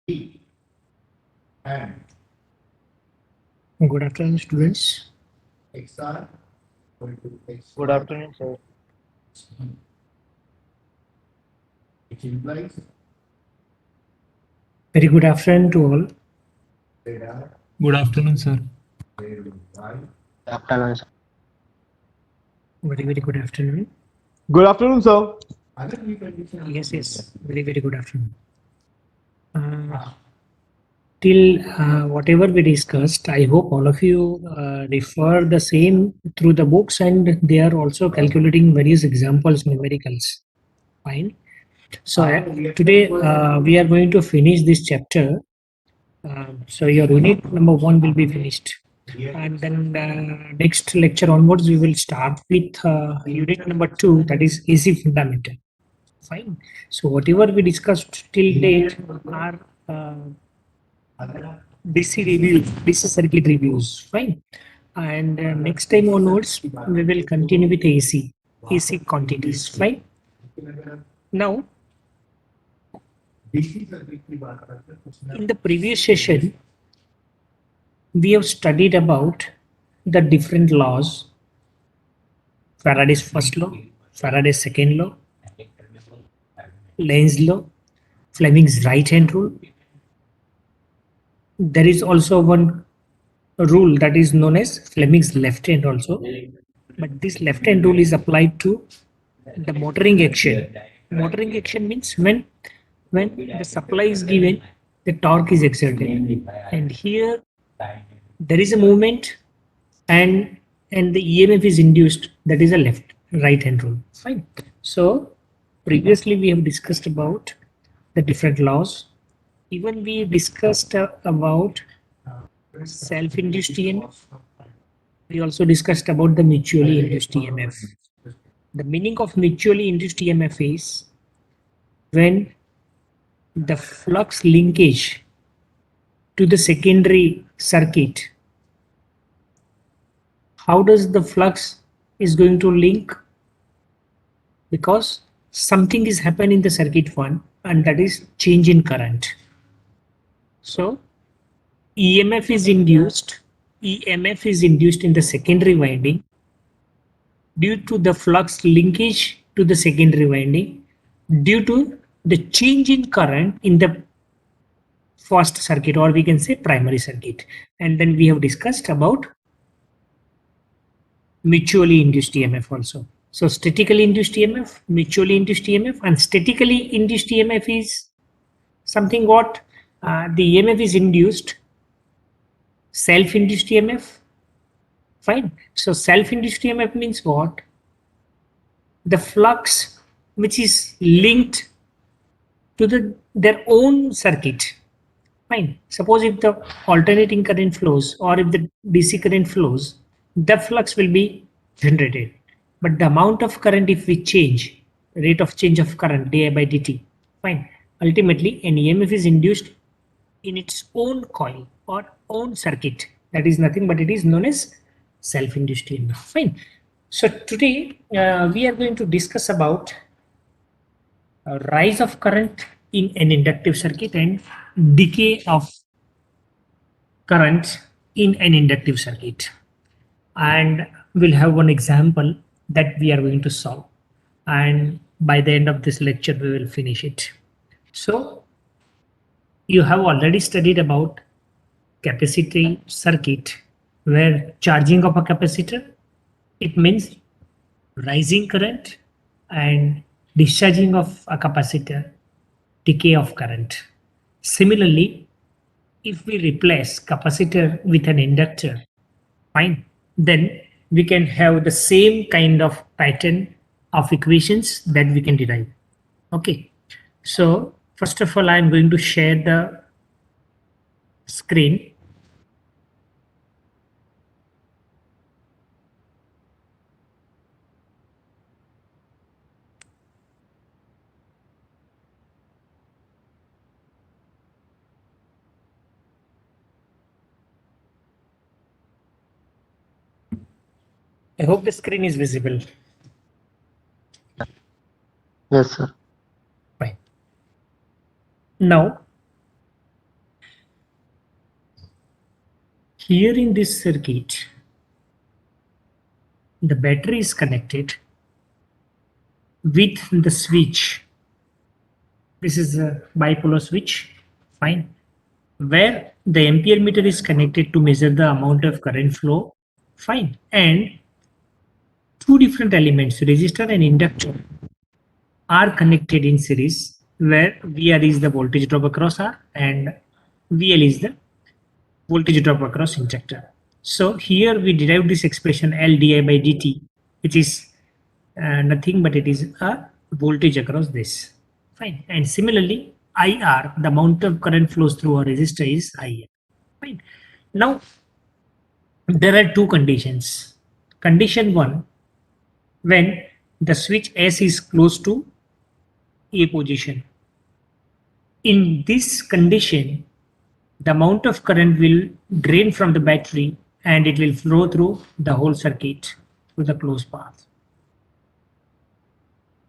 And Good afternoon, students. XR equal to X. Good afternoon, sir. Which implies Very good afternoon to all. ZR Good afternoon, sir. where Y. Afternoon, sir. Very good afternoon. Good afternoon, sir. Other precondition. Yes. Very good afternoon. Till whatever we discussed, I hope all of you refer the same through the books, and they are also calculating various examples, numericals. Fine. So today we are going to finish this chapter. So your unit number 1 will be finished. And then next lecture onwards, we will start with unit number 2, that is AC fundamental. Fine. So whatever we discussed till date are DC reviews, DC circuit reviews. Fine. And next time onwards, we will continue with AC quantities. Fine. Now, DC circuit की बात करते हैं. in the previous session, we have studied about the different laws. Faraday's first law, Faraday's second law, Lenz's law, Fleming's right-hand rule. There is also one rule that is known as Fleming's left hand also. But this left hand rule is applied to the motoring action. Motoring action means when the supply is given, the torque is exerted. And here there is a movement and the EMF is induced, that is a right hand rule. Fine. So previously we have discussed about the different laws. Even we discussed about self-induced EMF. We also discussed about the mutually induced EMF. The meaning of mutually induced EMF is when the flux linkage to the secondary circuit. How does the flux is going to link? Because something is happening in the circuit 1, and that is change in current. So EMF is induced in the secondary winding due to the flux linkage to the secondary winding due to the change in current in the first circuit, or we can say primary circuit. And then we have discussed about mutually induced EMF also. So statically induced EMF, mutually induced EMF, and statically induced EMF is something what the EMF is induced, self-induced EMF. Fine. So self-induced EMF means what? The flux which is linked to their own circuit. Fine. Suppose if the alternating current flows or if the DC current flows, the flux will be generated. But the amount of current, if we change, rate of change of current di by dt, fine. Ultimately, an EMF is induced in its own coil or own circuit. That is nothing but it is known as self-induced EMF. Fine. So today we are going to discuss about rise of current in an inductive circuit and decay of current in an inductive circuit. And we'll have one example that we are going to solve. And by the end of this lecture, we will finish it. So you have already studied about capacitor circuit, where charging of a capacitor, it means rising current, and discharging of a capacitor, decay of current. Similarly, if we replace capacitor with an inductor, fine, then we can have the same kind of pattern of equations that we can derive. Okay, so first of all, I'm going to share the screen. I hope the screen is visible. Yes, sir. Fine. Now, here in this circuit, the battery is connected with the switch. This is a bipolar switch, fine, where the ampere meter is connected to measure the amount of current flow, fine, and two different elements, resistor and inductor, are connected in series, where VR is the voltage drop across R and VL is the voltage drop across inductor. So here we derive this expression L di by dt, which is nothing but it is a voltage across this. Fine. And similarly, IR, the amount of current flows through a resistor is IR. Fine. Now, there are two conditions. Condition one, when the switch S is close to A position. In this condition, the amount of current will drain from the battery and it will flow through the whole circuit through the closed path.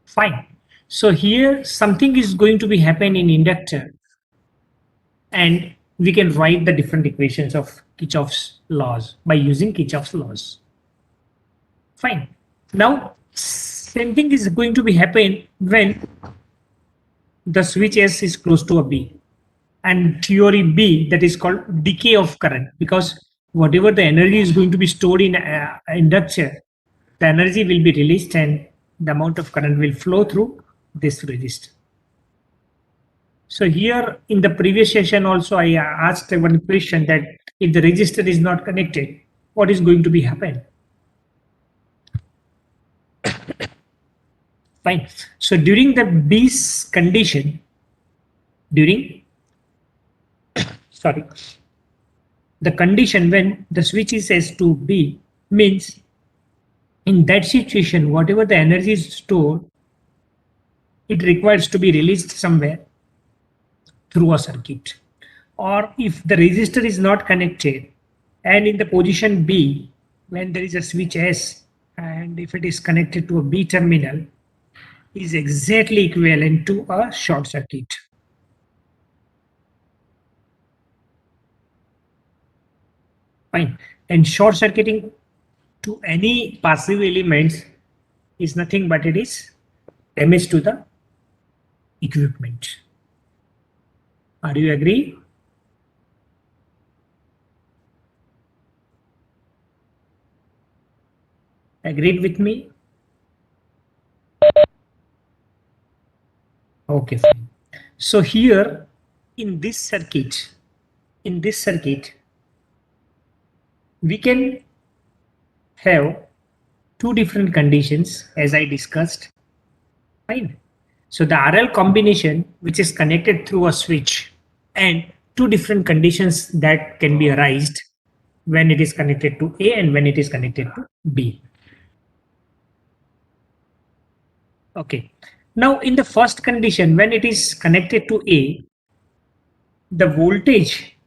Fine. So here something is going to be happen in inductor, and we can write the different equations of Kirchhoff's laws by using Kirchhoff's laws. Fine. Now same thing is going to be happen when the switch S is close to a B, and theory B, that is called decay of current, because whatever the energy is going to be stored in inductor, the energy will be released and the amount of current will flow through this resistor. So here in the previous session also I asked one question that if the resistor is not connected, what is going to be happen? Fine. So during the B's condition, the condition when the switch is S to B, means in that situation, whatever the energy is stored, it requires to be released somewhere through a circuit. Or if the resistor is not connected and in the position B, when there is a switch S and if it is connected to a B terminal, is exactly equivalent to a short circuit. Fine. And short circuiting to any passive elements is nothing but it is damage to the equipment. Are you agree? Agreed with me? Okay, fine. So here in this circuit, we can have two different conditions as I discussed. Fine. So the RL combination, which is connected through a switch, and two different conditions that can be arised when it is connected to A and when it is connected to B. Okay. Now in the first condition, when it is connected to A, the voltage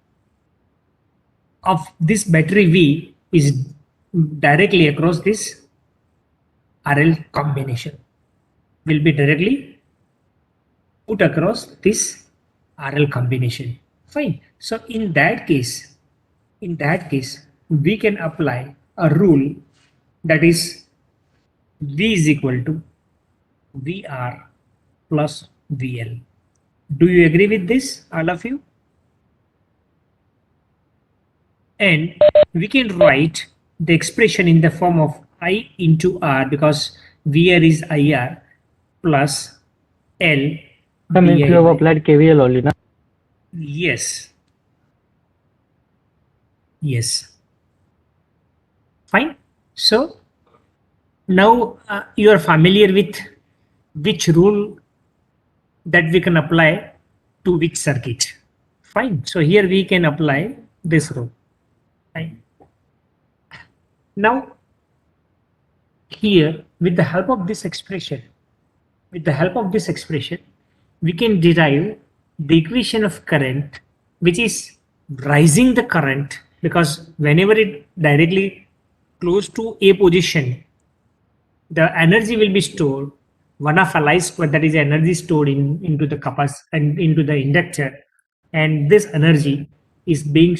of this battery V is directly across this RL combination, will be directly put across this RL combination. Fine. So in that case, we can apply a rule that is V is equal to VR plus VL. Do you agree with this, all of you? And we can write the expression in the form of I into R, because VR is IR plus L. I mean, you have applied KVL only, na? Yes. Yes. Fine. So now you are familiar with which rule that we can apply to which circuit. Fine. So here we can apply this rule. Fine. Now here with the help of this expression, we can derive the equation of current, which is rising the current, because whenever it directly close to A position, the energy will be stored 1 of Li square, that is energy stored into the capacitor and into the inductor, and this energy is being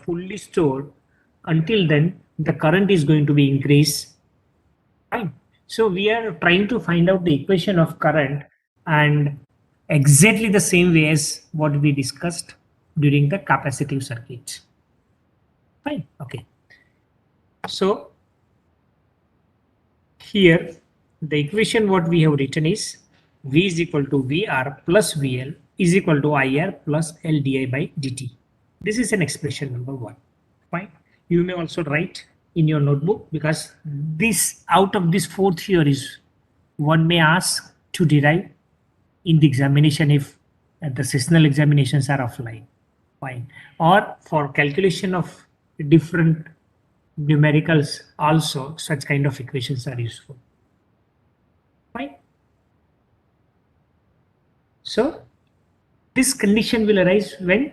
fully stored, until then the current is going to be increased. Fine. So we are trying to find out the equation of current, and exactly the same way as what we discussed during the capacitive circuit. Fine. Okay. So here the equation what we have written is V is equal to VR plus VL is equal to IR plus LDI by dt. This is an expression number 1. Fine. You may also write in your notebook, because this, out of these 4 theories, one may ask to derive in the examination if the sessional examinations are offline. Fine. Or for calculation of different numericals also, such kind of equations are useful. Fine. So this condition will arise when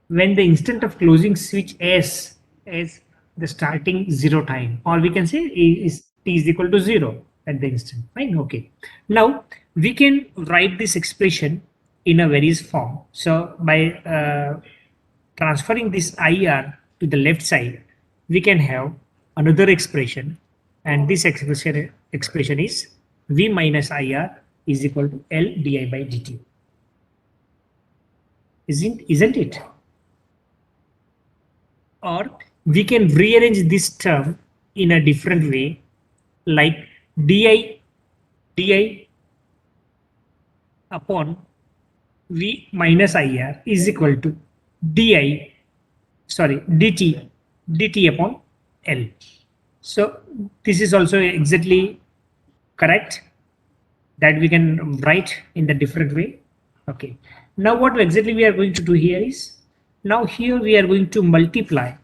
the instant of closing switch S is the starting 0 time, or we can say is t is equal to 0 at the instant. Fine. Okay. Now we can write this expression in a various form. So by transferring this IR to the left side, we can have another expression, and this expression is V minus IR is equal to L di by dt. Isn't it? Or we can rearrange this term in a different way, like di upon V minus IR is equal to dt upon L. So this is also exactly correct, that we can write in the different way. Okay. Now what exactly we are going to do here is, now here we are going to multiplying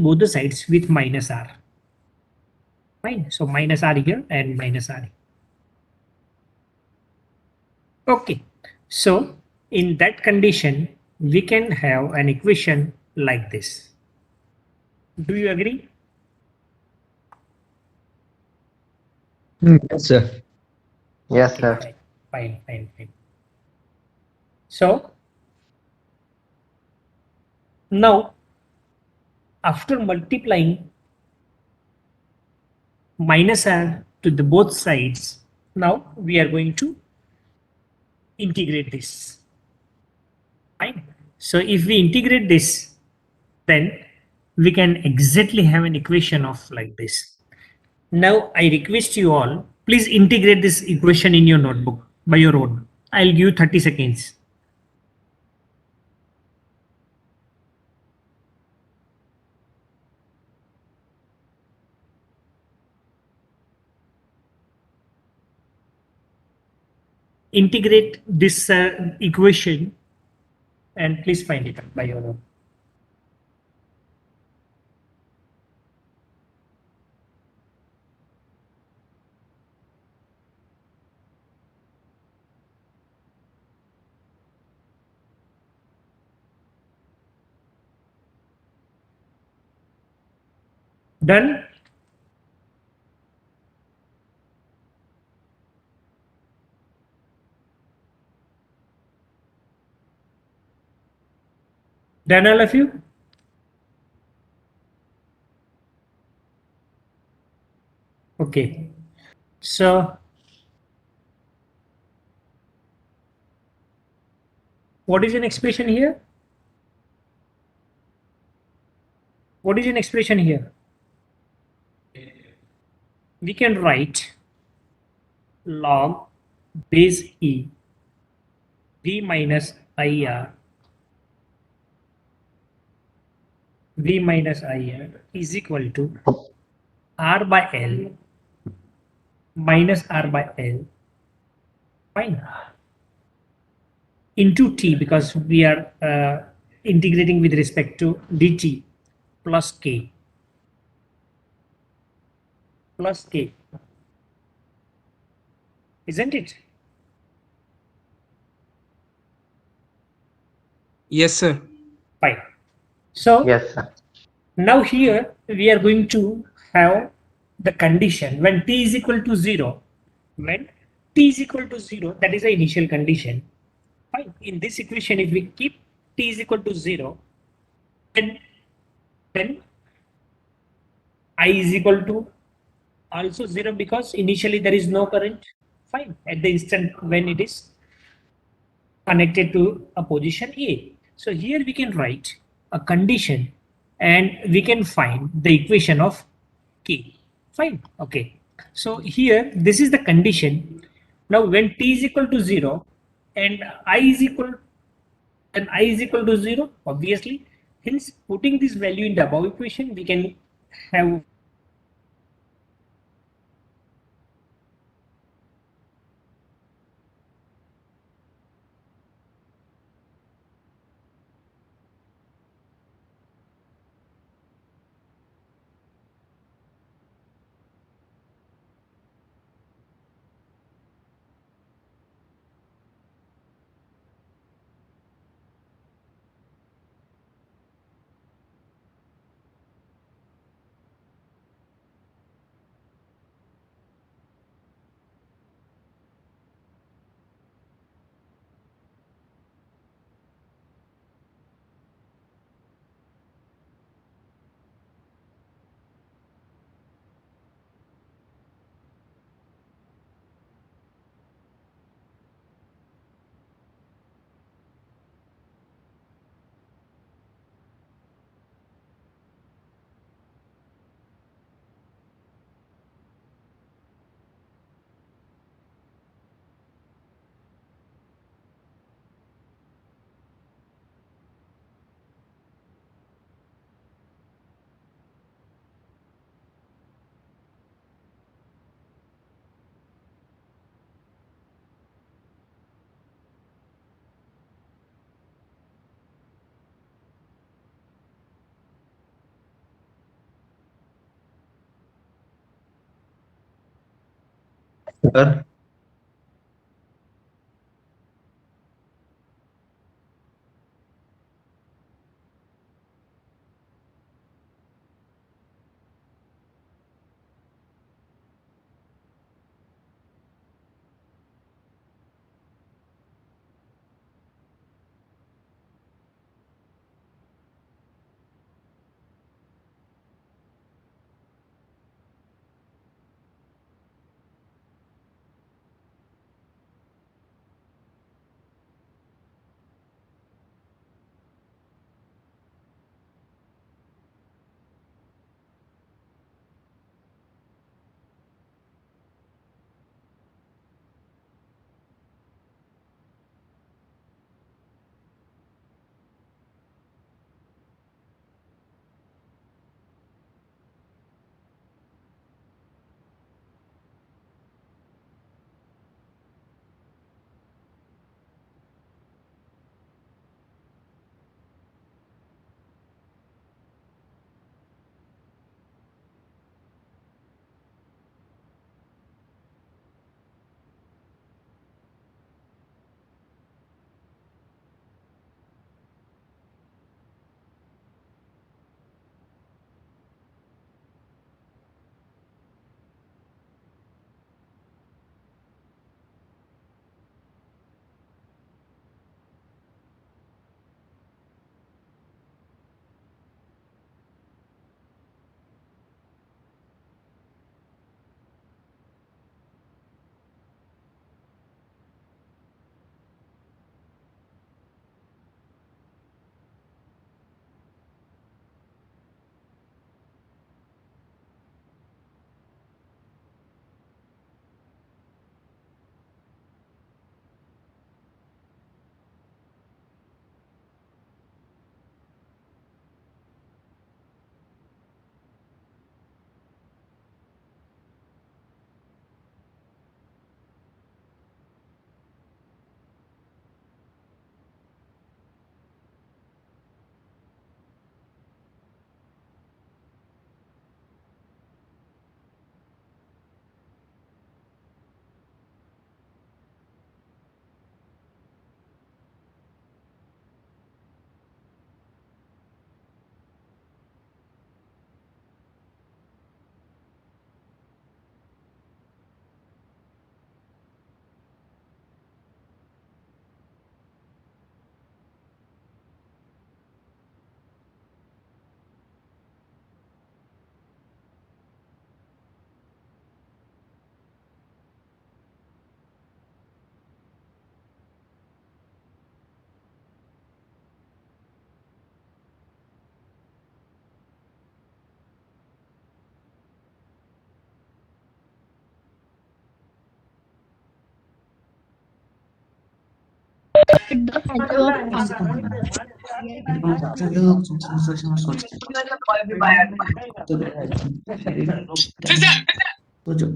both the sides with minus R. Fine. So minus R here and minus R here. Okay. So in that condition, we can have an equation like this. Do you agree? Yes, sir. Yes, Okay, sir. fine. So now after multiplying minus R to the both sides, now we are going to integrate this. Fine. So if we integrate this, then we can exactly have an equation of like this. Now I request you all, please integrate this equation in your notebook by your own. I'll give you 30 seconds. Integrate this equation and please find it by your own. Done? Done, all of you? Okay. So what is an expression here? What is an expression here? We can write log base E V minus IR is equal to R by L minus R by L, fine, into T, because we are integrating with respect to dt, plus K. Isn't it? Yes, sir. Fine. So Yes, sir. now here we are going to have the condition when t is equal to 0. When t is equal to 0, that is the initial condition. Fine. In this equation, if we keep t is equal to 0, then I is equal to also 0 because initially there is no current. Fine. At the instant when it is connected to a position A. So here we can write a condition and we can find the equation of K. Fine. Okay. So here this is the condition. Now when t is equal to 0 and I is equal to 0, obviously. Hence putting this value in the above equation, we can have Sir, तो जो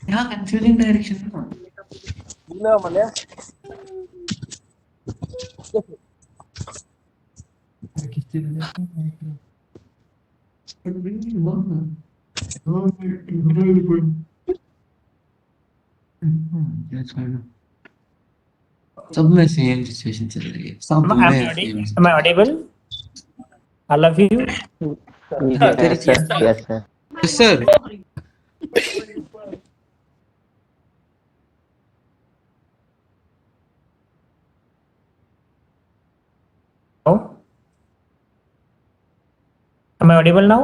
यहाँ confusing direction है सब में same situation चल रही है सब Am में am I audible? All of you? Yes, sir. Yes, sir. Yes, sir. Oh. Am I audible now?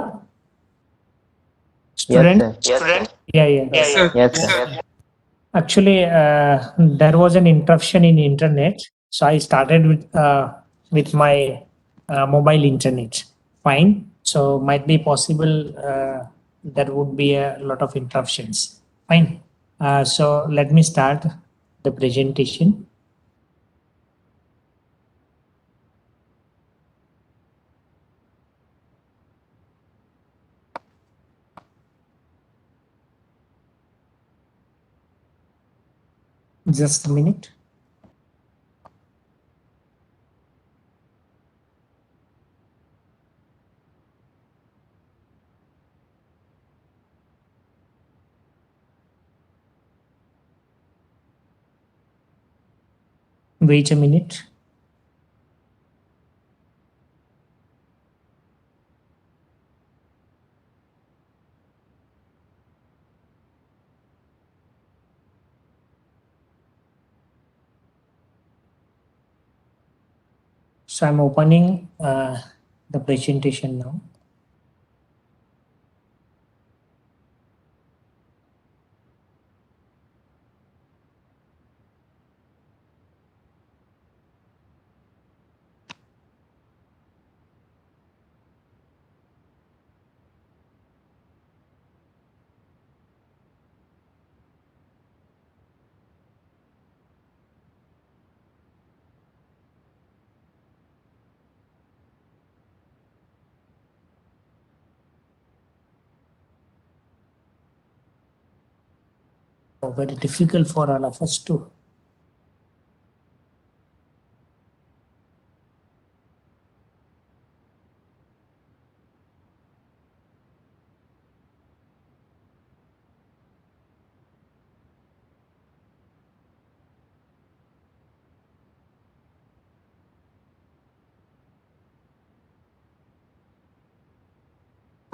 Student? Yes, sir. Yeah, yeah. Yes, sir. Yes, sir. Actually, there was an interruption in internet, so I started with my mobile internet. Fine. So might be possible there would be a lot of interruptions. Fine. So let me start the presentation. Just a minute. Wait a minute. So I'm opening the presentation now. Very difficult for all of us to.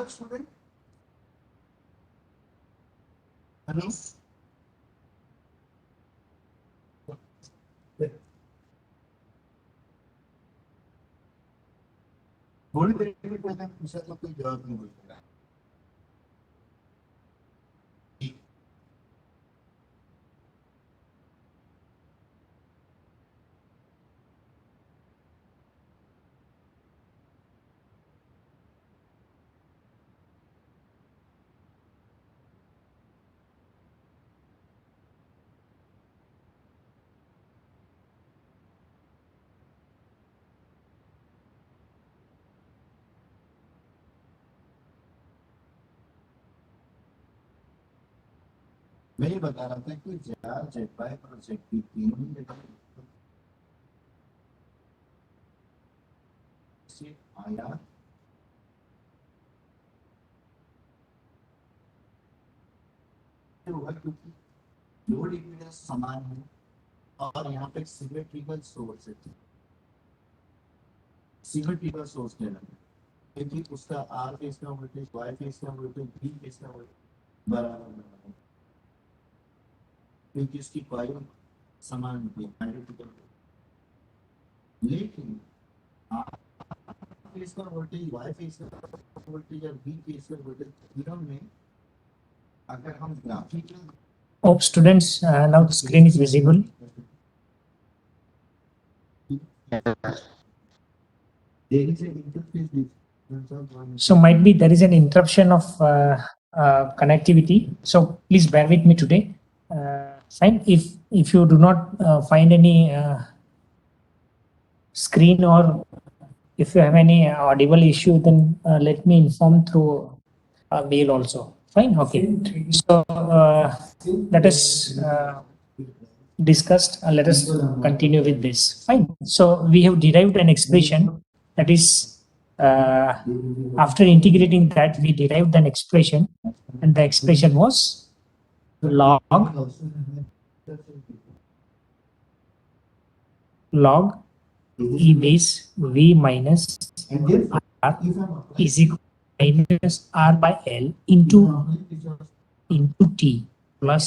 Student? Hello? थोड़ी देर के लिए मैंने पूछा तो कोई जवाब नहीं बोला मैं ये बता रहा था कि जेट बाय प्रोजेक्ट की तीनों जगह से आया होगा क्योंकि लोड इम्पीडेंस समान है और यहाँ पे सिमेट्रिकल सोर्स है सिमेट्रिकल सोर्स कहलाता है क्योंकि उसका आर फेस का वोल्टेज वाई फेस का वोल्टेज बी फेस का वोल्टेज बराबर क्योंकि उसकी कॉइल समान होती है आइडेंटिकल लेकिन फेस का वोल्टेज वाई फेस का वोल्टेज और बी फेस का वोल्टेज तीनों में अगर हम graphical Hope students, now the screen is visible. So might be there is an interruption of connectivity. So please bear with me today. Fine. If you do not find any screen, or if you have any audible issue, then let me inform through mail also. Fine. Okay. So let us discussed. Let us continue with this. Fine. So we have derived an expression that is after integrating that we derived an expression, and the expression was log e base v minus r is equal to minus r by l into t plus.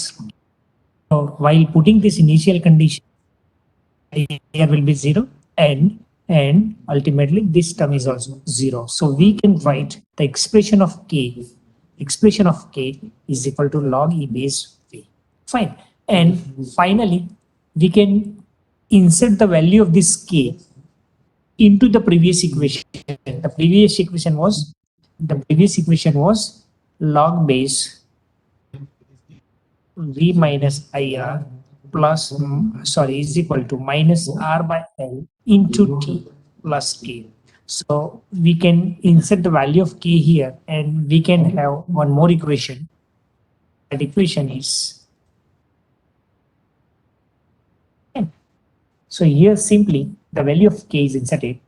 So while putting this initial condition, here will be 0 and ultimately this term is also 0. So we can write the expression of k is equal to log e base v. Fine. And finally, we can insert the value of this k into the previous equation. The previous equation was log base v minus ir plus is equal to minus r by l into t plus k. So we can insert the value of k here, and we can have one more equation. That equation is, so here simply the value of k is inserted,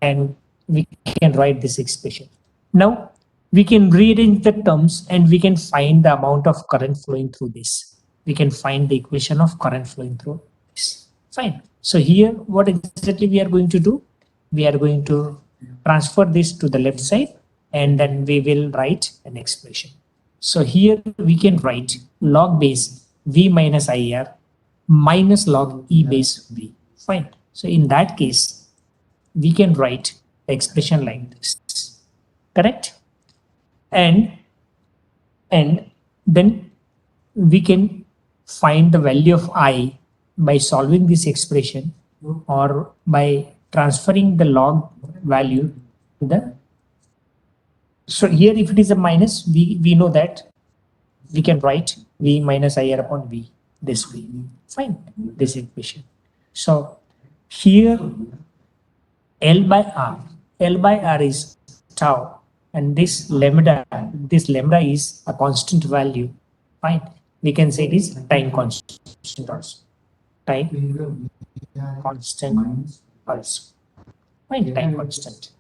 and we can write this expression. Now we can rearrange the terms and we can find the amount of current flowing through this. We can find the equation of current flowing through this. Fine. So here what exactly we are going to do? We are going to transfer this to the left side, and then we will write an expression. So here we can write log base v minus ir minus log e base v. Fine. So in that case, we can write the expression like this. Correct? And then we can find the value of I by solving this expression, or by transferring the log value to the. So here if it is a minus, we know that we can write v minus ir upon v, this way. Fine, this equation. So here L by R is tau, and this lambda is a constant value. Fine, we can say it is time constant also. Time constant also. Fine, time constant.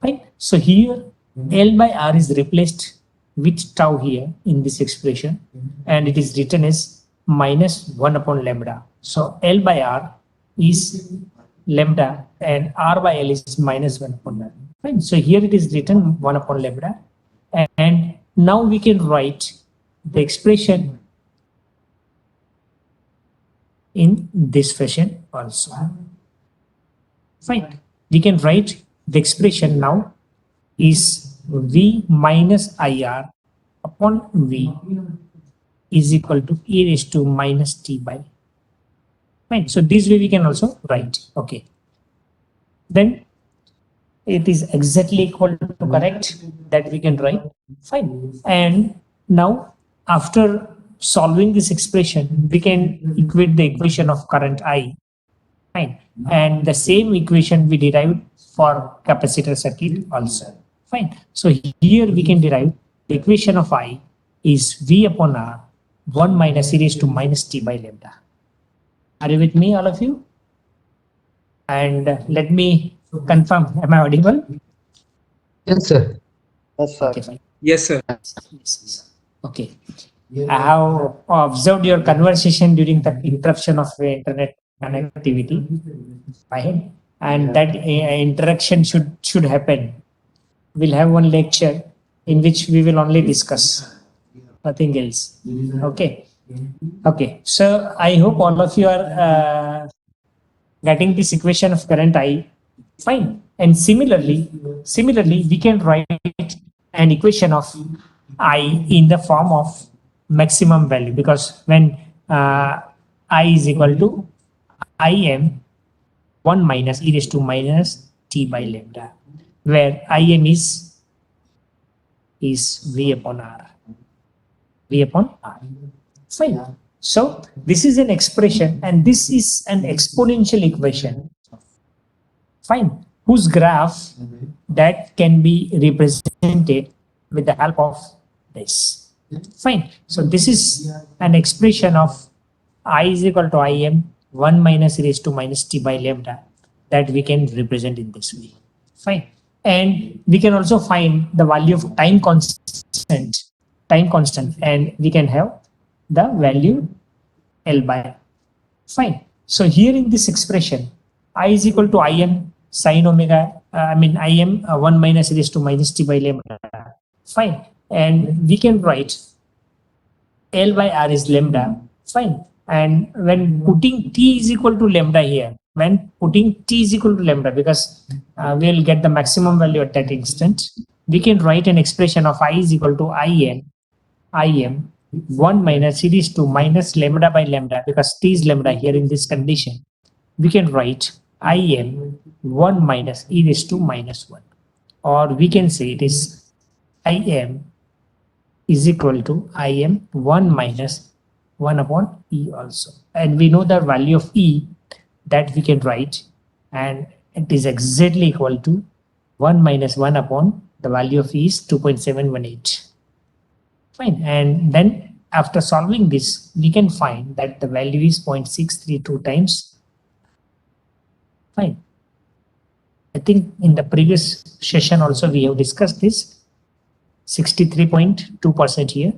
Fine. So here L by R is replaced with tau here in this expression, and it is written as minus 1 upon lambda. So L by R is lambda and R by L is minus 1 upon lambda. Fine. So here it is written 1 upon lambda, and now we can write the expression in this fashion also. Fine. We can write the expression now is v minus ir upon v is equal to e raised to minus t by. Fine. So this way we can also write. Okay. Then it is exactly equal to correct, that we can write. Fine. And now after solving this expression, we can equate the equation of current I. Fine. And the same equation we derived for capacitor circuit also. Fine. So here we can derive the equation of I is v upon r 1 minus e raised to minus t by lambda. Are you with me, all of you? And let me confirm, am I audible? Yes, sir. Yes, sir. Okay, fine. Yes, sir. Yes. Okay. I have observed your conversation during the interruption of internet connectivity. Fine. And that interaction should happen. We'll have one lecture in which we will only discuss, nothing else. Okay. Okay. So I hope all of you are getting this equation of current I. Fine. And similarly, we can write an equation of I in the form of maximum value, because when I is equal to Im 1 minus e raised to minus t by lambda, where Im is v upon r. V upon r. Fine. So this is an expression, and this is an exponential equation. Fine. Whose graph that can be represented with the help of this. Fine. So this is an expression of I is equal to Im 1 minus e raised to minus t by lambda that we can represent in this way. Fine. And we can also find the value of time constant, and we can have the value L by. Fine. So here in this expression, I is equal to Im sine omega, Im 1 minus e raised to minus t by lambda. Fine. And we can write L by R is lambda. Fine. And when putting t is equal to lambda here, because we'll get the maximum value at that instant, we can write an expression of I is equal to Im 1 minus e raised to minus lambda by lambda, because t is lambda here in this condition. We can write Im 1 minus e raised to minus 1, or we can say it is Im is equal to Im 1 minus 1 upon e also. And we know the value of e that we can write, and it is exactly equal to 1 minus 1 upon the value of e is 2.718. Fine. And then after solving this, we can find that the value is 0.632 times. Fine. I think in the previous session also we have discussed this, 63.2% here.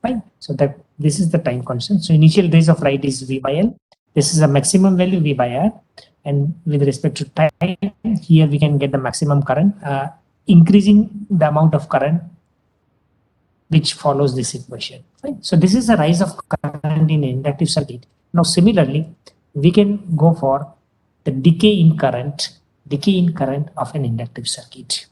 Fine. So that this is the time constant. So initial raise of right is V by L. This is a maximum value V by R. And with respect to time, here we can get the maximum current, increasing the amount of current which follows this equation. Right? So this is the rise of current in inductive circuit. Now similarly, we can go for the decay in current of an inductive circuit.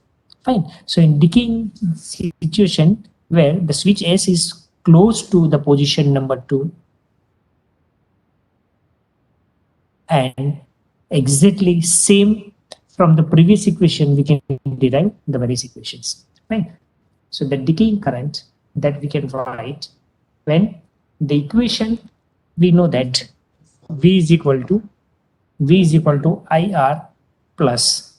Fine. So in decaying situation where the switch S is close to the position number 2, and exactly same from the previous equation, we can derive the various equations. Fine. So the decaying current that we can write when the equation, we know that V is equal to IR plus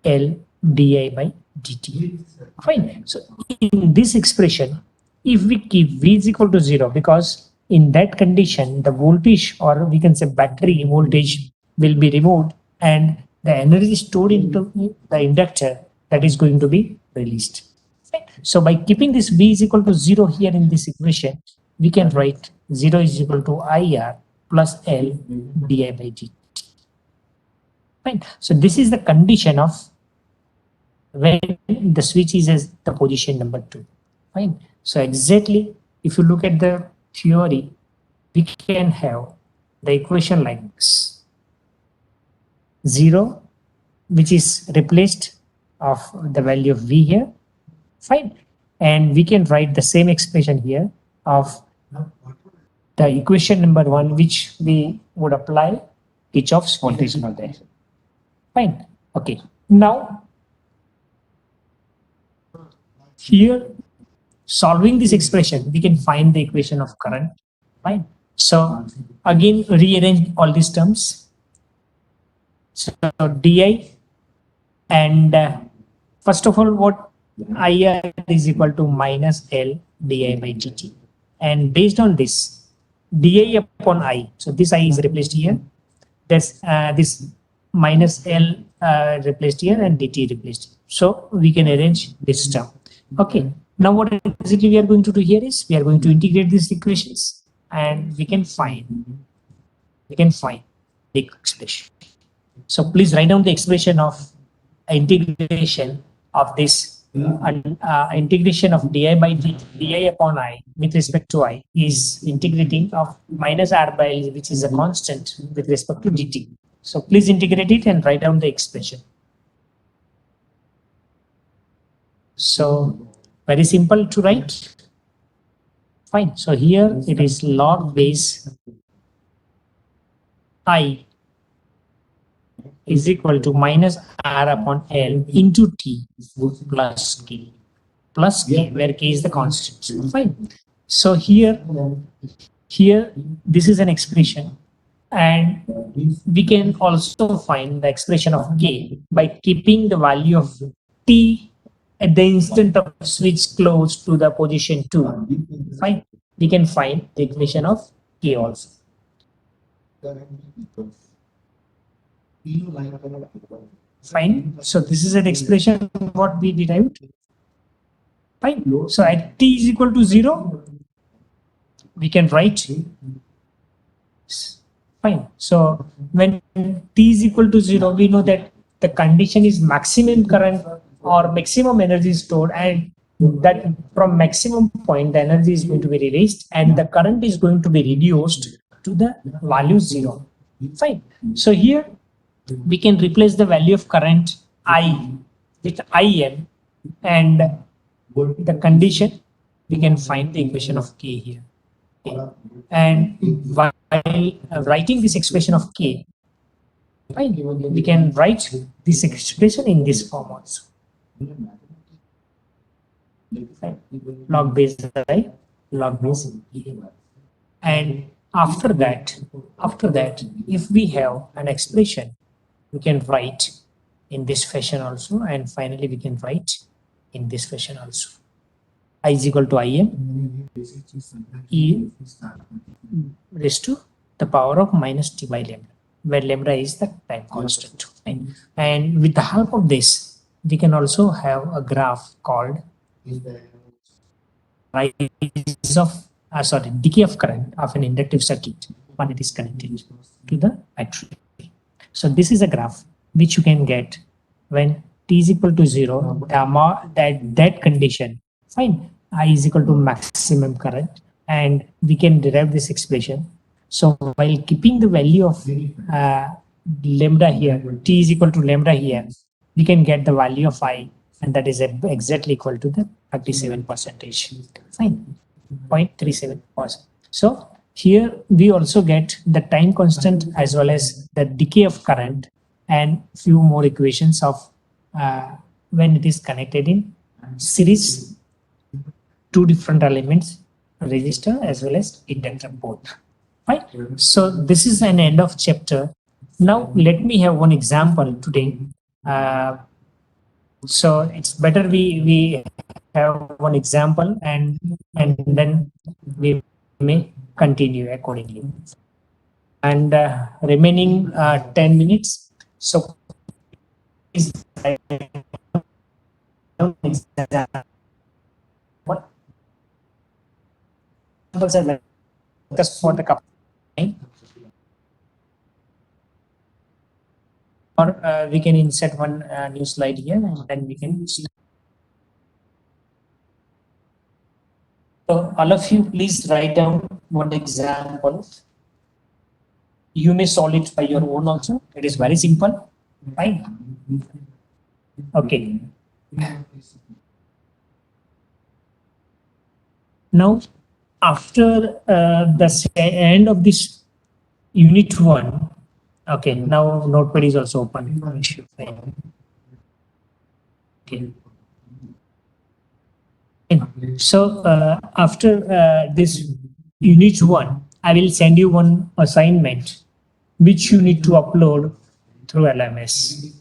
L di by dt. Fine. So in this expression, if we keep V is equal to 0, because in that condition, the voltage, or we can say battery voltage, will be removed, and the energy stored into the inductor that is going to be released. Right? So by keeping this V is equal to 0 here in this equation, we can write 0 is equal to IR plus L di by dt. Fine. So this is the condition of when the switch is at the position number 2. Fine. So exactly, if you look at the theory, we can have the equation like this: 0, which is replaced of the value of V here. Fine. And we can write the same expression here of the equation number 1, which we would apply Kirchhoff's voltage law there. Fine. Okay. Now, here, solving this expression, we can find the equation of current. Fine. So again, rearrange all these terms. So di, and first of all, what IR is equal to minus L di by dt. And based on this, di upon I, so this I is replaced here, this minus L replaced here, and dt replaced here. So we can arrange this term. Okay. Now what exactly we are going to do here is we are going to integrate these equations, and we can find the expression. So please write down the expression of integration of this integration of di by dt, di upon I with respect to I is integrating of minus R by L, which is a constant with respect to dt. So please integrate it and write down the expression. So very simple to write. Fine. So here it is log base I is equal to minus R upon L into T plus K, where K is the constant. Fine. So here this is an expression And we can also find the expression of K by keeping the value of T at the instant of switch close to the position 2. Fine. We can find the equation of K also. Fine. So this is an expression what we derived. Fine. So at T is equal to 0, we can write. Fine. So when T is equal to 0, we know that the condition is maximum current or maximum energy stored, and that from maximum point the energy is going to be released and the current is going to be reduced to the value 0. Fine. So here we can replace the value of current I with Im, and the condition we can find the equation of K here. Okay. And while writing this expression of K, fine, we can write this expression in this form also. Fine. Log base I, log base E. And after that, if we have an expression, we can write in this fashion also, and finally we can write in this fashion also. I is equal to Im E raised to the power of minus T by lambda, where lambda is the time constant. And with the help of this, we can also have a graph called rise of decay of current of an inductive circuit when it is connected to the battery. So this is a graph which you can get when T is equal to 0, that condition, fine, I is equal to maximum current, and we can derive this expression. So while keeping the value of lambda here, T is equal to lambda here, we can get the value of I, and that is exactly equal to the 37%. Fine, 0.37%. So here we also get the time constant as well as the decay of current and few more equations of when it is connected in series, two different elements, resistor as well as inductor both. Right? So this is an end of chapter. Now let me have one example today. So it's better we have one example and then we may continue accordingly. And remaining 10 minutes. So is what just for the couple, or we can insert one new slide here and then we can. So all of you please write down one example. You may solve it by your own also. It is very simple. Fine. Okay. Now, after the end of this unit 1, okay, now Notepad is also open. Okay. So after this unit 1, I will send you one assignment which you need to upload through LMS.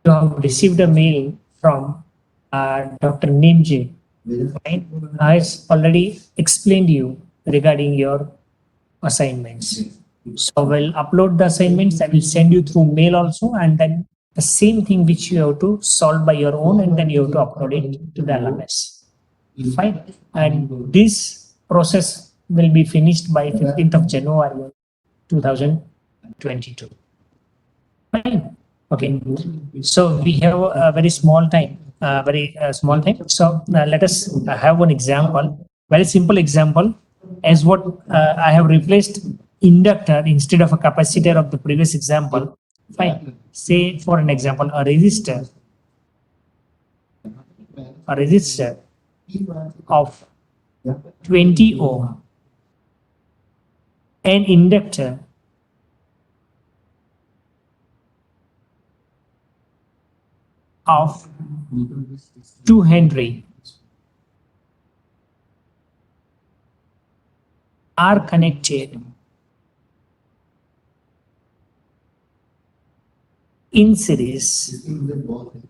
You have received a mail from Dr. Nimji. Right? I have already explained you regarding your assignments. So I will upload the assignments. I will send you through mail also, and then the same thing which you have to solve by your own, and then you have to upload it to the LMS. Fine. And this process will be finished by 15th of January 2022. Fine. Okay. So we have a very small time. Small time. So let us have one example, very simple example, as what I have replaced inductor instead of a capacitor of the previous example. Fine. Say for an example, a resistor of 20 ohm, an inductor of 2 Henry are connected in series इसके अंदर बहुत है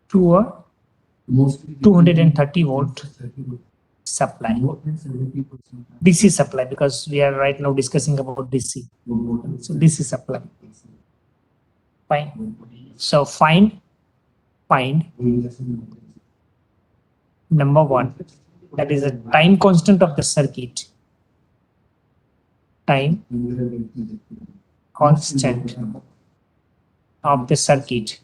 to a mostly 230 volt 30 volt. supply. More than 70% DC supply, because we are right now discussing about DC. So DC supply. Fine. So find number one, that is the time constant of the circuit. Time constant of the circuit.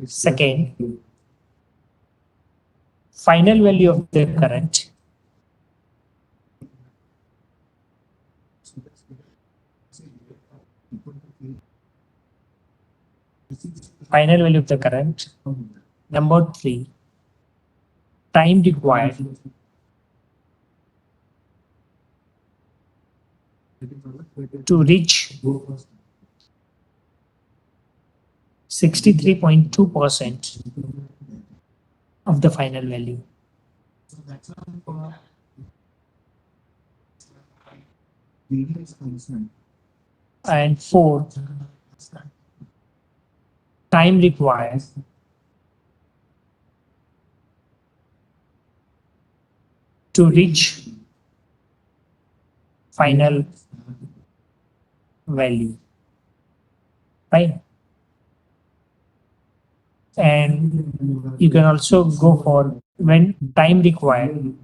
Second, final value of the current. Final value of the current. Number three, time required to reach 63.2% of the final value. So that's all for media is concerned. And fourth, time required to reach final value, right? And you can also go for when time required.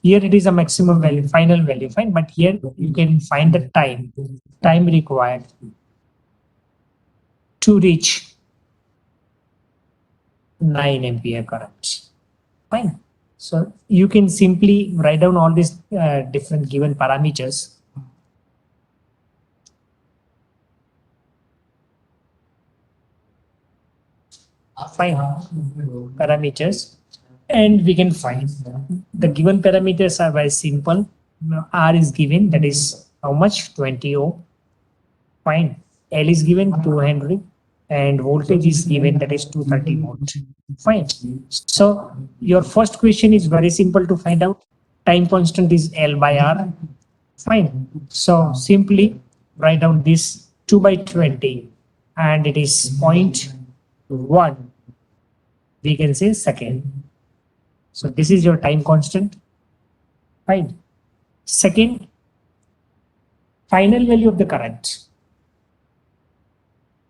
Here it is a maximum value, final value, fine. But here you can find the time required to reach 9 ampere current, fine. So you can simply write down all these different given parameters. Fine parameters, and we can find the given parameters are very simple. R is given, that is how much? 20 ohm. Fine. L is given 2 Henry, and voltage is given, that is 230 volt. Fine. So your first question is very simple to find out. Time constant is L by R. Fine. So simply write down this 2 by 20, and it is 0.1. We can say second. So this is your time constant. Fine. Second, final value of the current.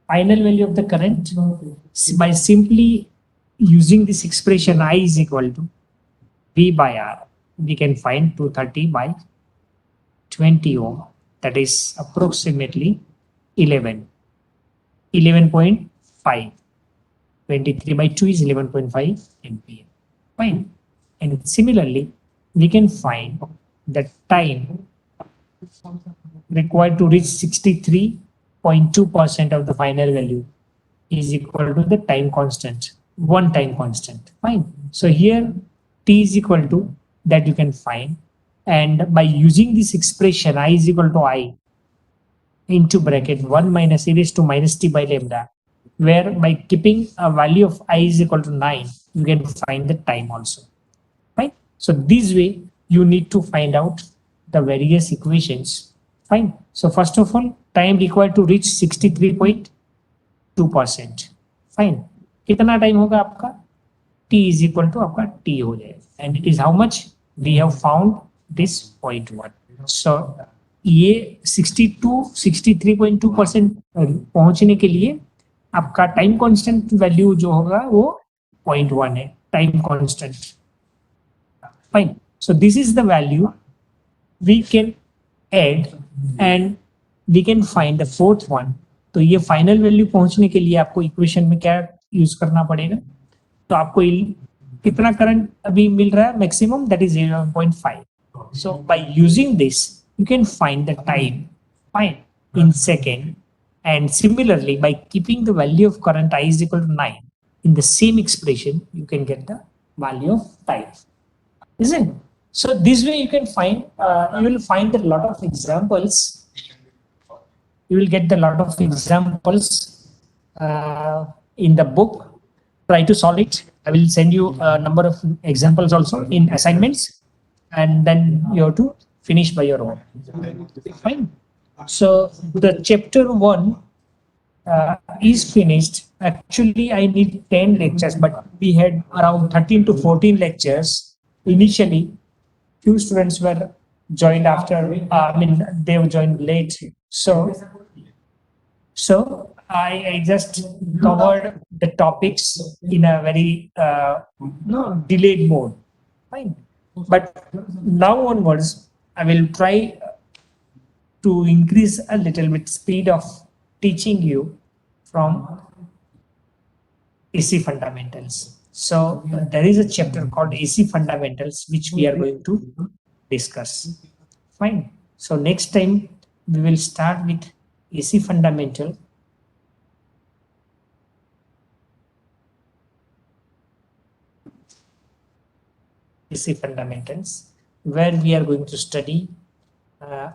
Final value of the current, by simply using this expression I is equal to V by R, we can find 230 by 20 ohm, that is approximately 11.5. 23 by 2 is 11.5 ampere. Fine. And similarly, we can find the time required to reach 63.2% of the final value is equal to the time constant, one time constant. Fine. So here T is equal to that you can find, and by using this expression I is equal to I into bracket 1 minus e raised to minus t by lambda, where by keeping a value of I is equal to 9, you can find the time also. Right? So this way you need to find out the various equations. Fine. So first of all, time required to reach 63.2%. Fine. कितना time होगा आपका? T is equal to आपका T हो जाएगा. And it is how much? We have found this 0.1. So ये 63.2% पहुंचने के लिए आपका टाइम कांस्टेंट वैल्यू जो होगा वो 0.1 है, time constant. Fine. So this is the value we can add and we can find the fourth one. तो ये फाइनल वैल्यू पहुंचने के लिए आपको इक्वेशन में क्या यूज करना पड़ेगा? तो आपको कितना करंट अभी मिल रहा है maximum, that is 0.5. So by using this you can find the time, fine, in second. And similarly, by keeping the value of current I is equal to 9 in the same expression, you can get the value of time, isn't it? So this way you can find, you will find a lot of examples. You will get a lot of examples in the book. Try to solve it. I will send you a number of examples also in assignments, and then you have to finish by your own. Fine. So the chapter 1 is finished. Actually, I need 10 lectures, but we had around 13 to 14 lectures. Initially, few students were joined after, they were joined late. So I just covered the topics in a very delayed mode. Fine. But now onwards, I will try to increase a little bit speed of teaching you from AC fundamentals. So there is a chapter called AC fundamentals, which we are going to discuss. Fine. So next time we will start with AC fundamental. AC fundamentals, where we are going to study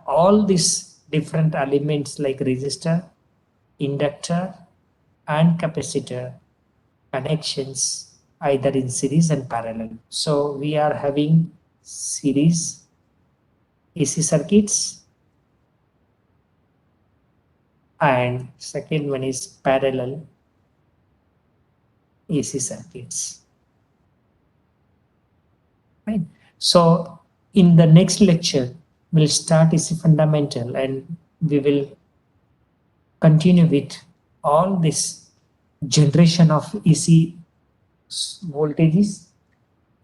all these different elements like resistor, inductor, and capacitor connections either in series and parallel. So we are having series AC circuits, and second one is parallel AC circuits. Fine. So in the next lecture, we'll start AC fundamental, and we will continue with all this generation of AC voltages,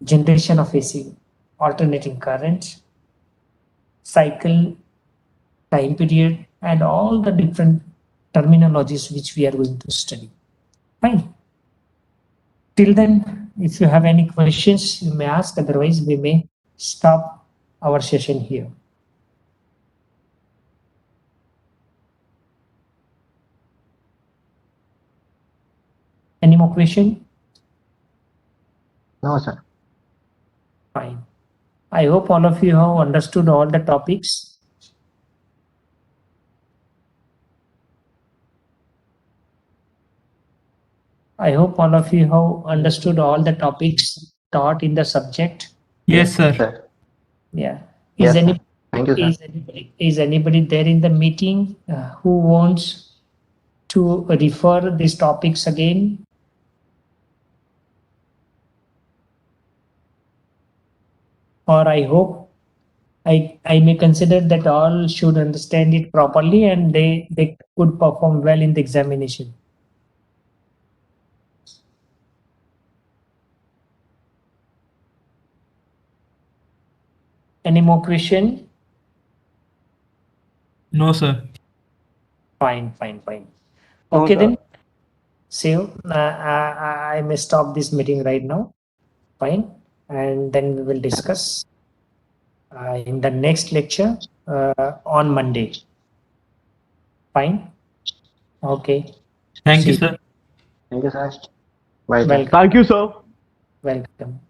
generation of AC alternating current, cycle, time period, and all the different terminologies which we are going to study. Fine. Till then, if you have any questions, you may ask. Otherwise, we may stop our session here. Any more question? No, sir. Fine. I hope all of you have understood all the topics. I hope all of you have understood all the topics taught in the subject. Yes, sir. Sir. Yeah. Yes, Is sir. any Thank you, sir. is anybody there in the meeting who wants to refer these topics again? Or I hope I may consider that all should understand it properly and they could perform well in the examination. Any more question? No, sir. Fine, fine, fine. No, Okay, sir. then. See you. I may stop this meeting right now. Fine. And then we will discuss in the next lecture on Monday. Fine. Okay. Thank you, See you. sir. Thank you, sir. Bye, sir. Welcome. Thank you, sir. Welcome.